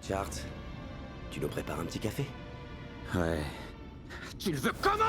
Chart, tu nous prépares un petit café? Ouais. Tu le veux comment?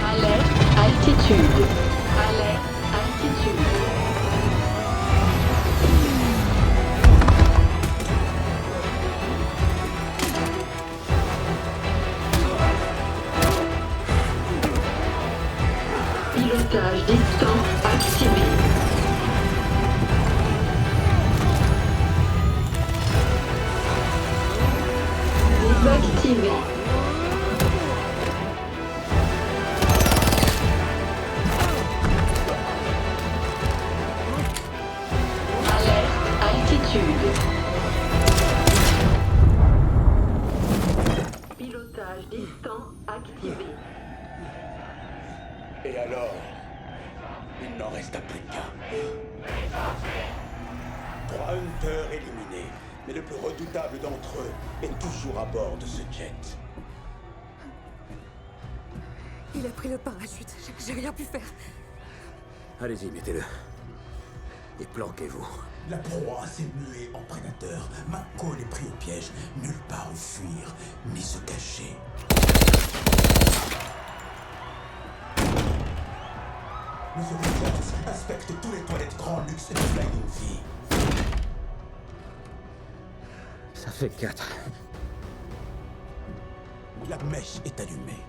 Alerte altitude. Alerte altitude. Pilotage distant activé. Désactivé. Alerte altitude. Pilotage distant activé. Et alors, il n'en resta plus qu'un. 3 Hunters éliminés, mais le plus redoutable d'entre eux est toujours à bord de ce jet. Il a pris le parachute. J'ai rien pu faire. Allez-y, mettez-le. Et planquez-vous. La proie s'est muée en prédateur. McCall est pris au piège. Nulle part où fuir, ni se cacher. Monsieur Richards inspecte tous les toilettes grand luxe de Flying V. Ça fait 4. La mèche est allumée.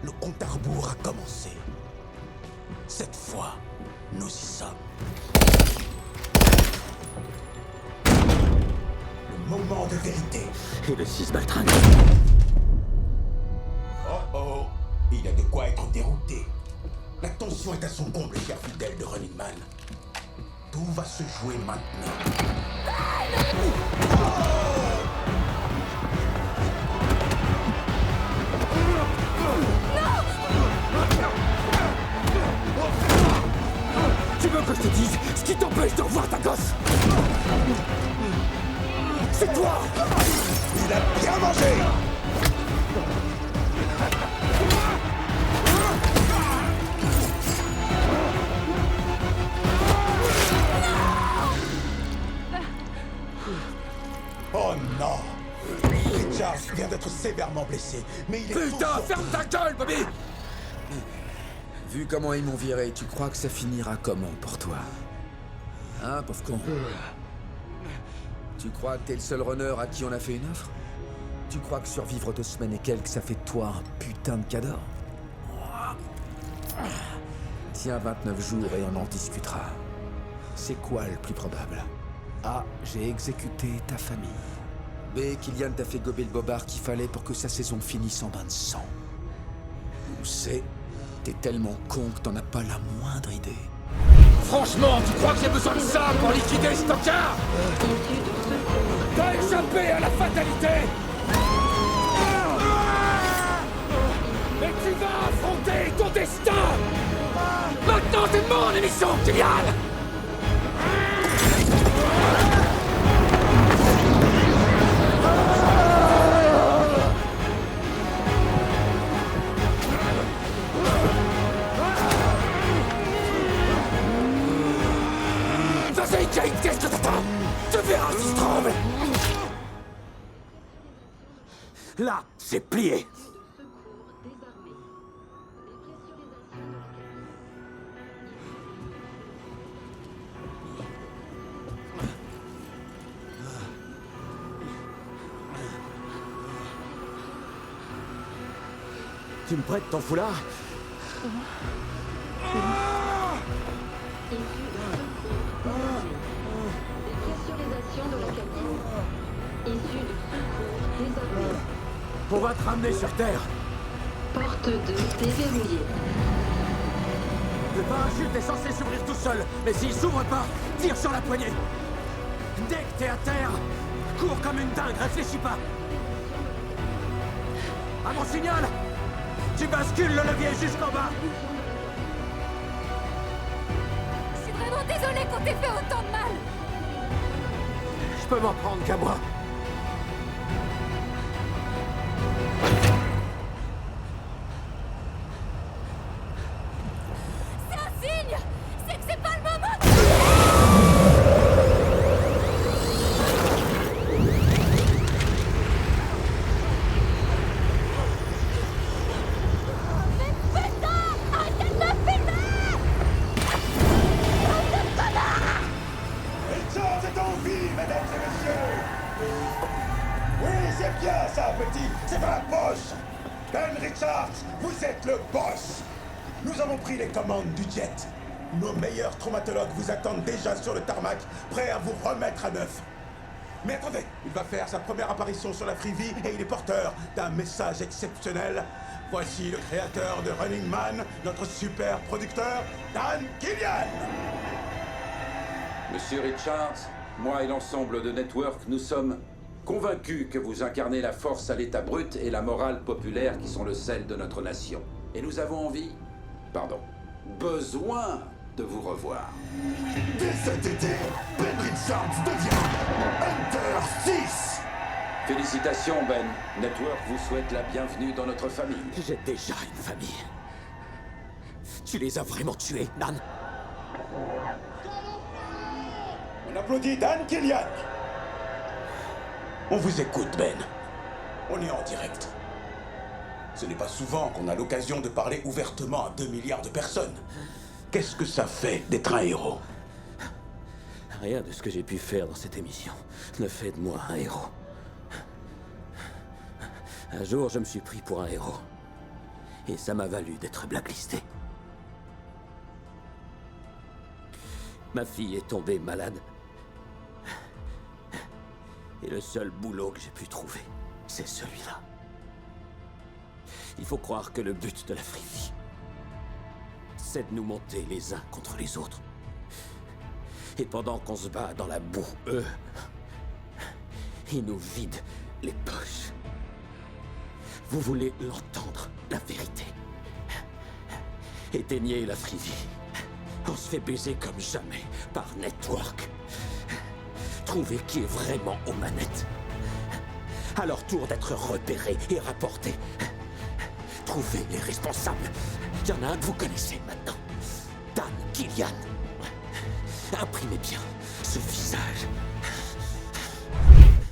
Le compte à rebours a commencé. Cette fois, nous y sommes. Le moment de vérité. Et le 6 Baltran. Oh oh, il y a de quoi être dérouté. La tension est à son comble, cher fidèle de Running Man. Tout va se jouer maintenant. Tu veux que je te dise ce qui t'empêche de revoir ta gosse? C'est toi! Il a bien mangé! Oh non! Richards vient d'être sévèrement blessé, mais il est Putain, toujours... ferme ta gueule, Bobby! Vu comment ils m'ont viré, tu crois que ça finira comment pour toi? Hein, pauvre con? Tu crois que t'es le seul runner à qui on a fait une offre? Tu crois que survivre 2 semaines et quelques, ça fait de toi un putain de cadeau? Tiens, 29 jours et on en discutera. C'est quoi le plus probable? A. J'ai exécuté ta famille. B. Kylian t'a fait gober le bobard qu'il fallait pour que sa saison finisse en bain de sang. Ou C. T'es tellement con que t'en as pas la moindre idée. Franchement, tu crois que j'ai besoin de ça pour liquider ce tocard? T'as échappé à la fatalité! Mais tu vas affronter ton destin! Maintenant, c'est mon émission, Kylian! Vas-y, Kate, qu'est-ce que t'attends? Tu verras si je tremble! Là, c'est plié! Tu me prêtes ton foulard? Dépressurisation de la cabine. Issue de secours désarmée. On va te ramener sur Terre. Porte 2 déverrouillée. Le parachute est censé s'ouvrir tout seul, mais s'il s'ouvre pas, tire sur la poignée. Dès que t'es à terre, Cours comme une dingue, réfléchis pas. À mon signal, tu bascules le levier jusqu'en bas. Je suis vraiment désolée qu'on t'ait fait autant de mal. Je peux m'en prendre qu'à moi. C'est un signe. C'est que c'est pas le moment. Richards est en vie, mesdames et messieurs! Oui, c'est bien ça, petit! C'est dans la poche! Ben Richards, vous êtes le boss! Nous avons pris les commandes du jet. Nos meilleurs traumatologues vous attendent déjà sur le tarmac, prêts à vous remettre à neuf. Mais attendez, il va faire sa première apparition sur la Freevee et il est porteur d'un message exceptionnel. Voici le créateur de Running Man, notre super producteur, Dan Killian! Monsieur Richards, moi et l'ensemble de Network, nous sommes convaincus que vous incarnez la force à l'état brut et la morale populaire qui sont le sel de notre nation. Et nous avons besoin de vous revoir. Dès cet été, Ben Richards devient Hunter 6! Félicitations, Ben. Network vous souhaite la bienvenue dans notre famille. J'ai déjà une famille. Tu les as vraiment tués, Dan. On applaudit Dan Killian! On vous écoute, Ben. On est en direct. Ce n'est pas souvent qu'on a l'occasion de parler ouvertement à 2 milliards de personnes. Qu'est-ce que ça fait d'être un héros? Rien de ce que j'ai pu faire dans cette émission ne fait de moi un héros. Un jour, je me suis pris pour un héros. Et ça m'a valu d'être blacklisté. Ma fille est tombée malade. Et le seul boulot que j'ai pu trouver, c'est celui-là. Il faut croire que le but de la Freevee, c'est de nous monter les uns contre les autres. Et pendant qu'on se bat dans la boue, eux, ils nous vident les poches. Vous voulez l'entendre, la vérité? Éteignez la Freevee. On se fait baiser comme jamais par Network. Trouvez qui est vraiment aux manettes. À leur tour d'être repérés et rapportés. Trouvez les responsables. Il y en a un que vous connaissez maintenant. Dan Killian. Imprimez bien ce visage.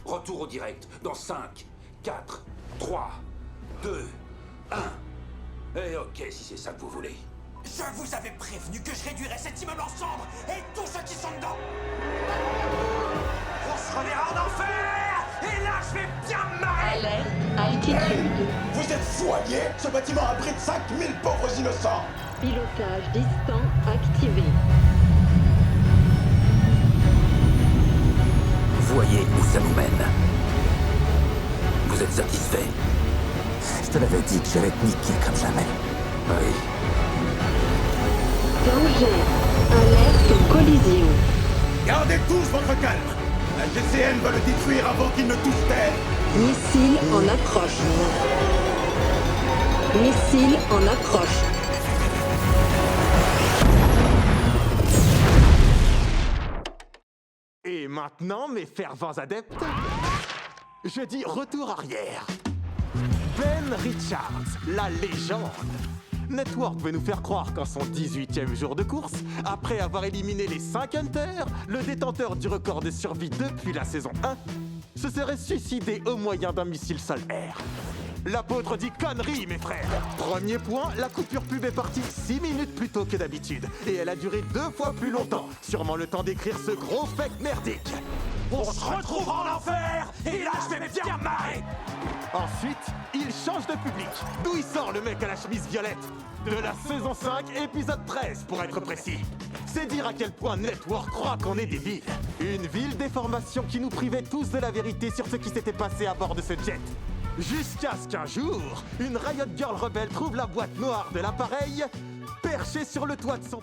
Retour au direct dans 5, 4, 3, 2, 1. Et ok, si c'est ça que vous voulez. Je vous avais prévenu que je réduirais cet immeuble en cendres et tous ceux qui sont dedans. On se reverra en enfer. Et là, je vais bien me marrer. Alerte, altitude. Vous êtes fous, alliés? Ce bâtiment abrite 5000 pauvres innocents! Pilotage distant activé. Voyez où ça nous mène. Vous êtes satisfait? Je te l'avais dit que j'allais te niquer comme jamais. Oui. Danger. Alerte collision. Gardez tous votre calme! La GCN va le détruire avant qu'il ne touche terre! Missile en approche. Missile en approche. Et maintenant, mes fervents adeptes, je dis retour arrière. Ben Richards, la légende. Network veut nous faire croire qu'en son 18e jour de course, après avoir éliminé les 5 Hunters, le détenteur du record de survie depuis la saison 1 se serait suicidé au moyen d'un missile sol-air. L'apôtre dit connerie, mes frères. Premier point, la coupure pub est partie 6 minutes plus tôt que d'habitude. Et elle a duré 2 fois plus longtemps. Sûrement le temps d'écrire ce gros fake merdique. On se retrouvera en enfer. Et là, je vais bien marrer. Ensuite, il change de public. D'où il sort le mec à la chemise violette? De la saison 5, épisode 13, pour être précis. C'est dire à quel point Network croit qu'on est des villes. Une ville déformation qui nous privait tous de la vérité sur ce qui s'était passé à bord de ce jet. Jusqu'à ce qu'un jour, une Riot Girl rebelle trouve la boîte noire de l'appareil, perchée sur le toit de son...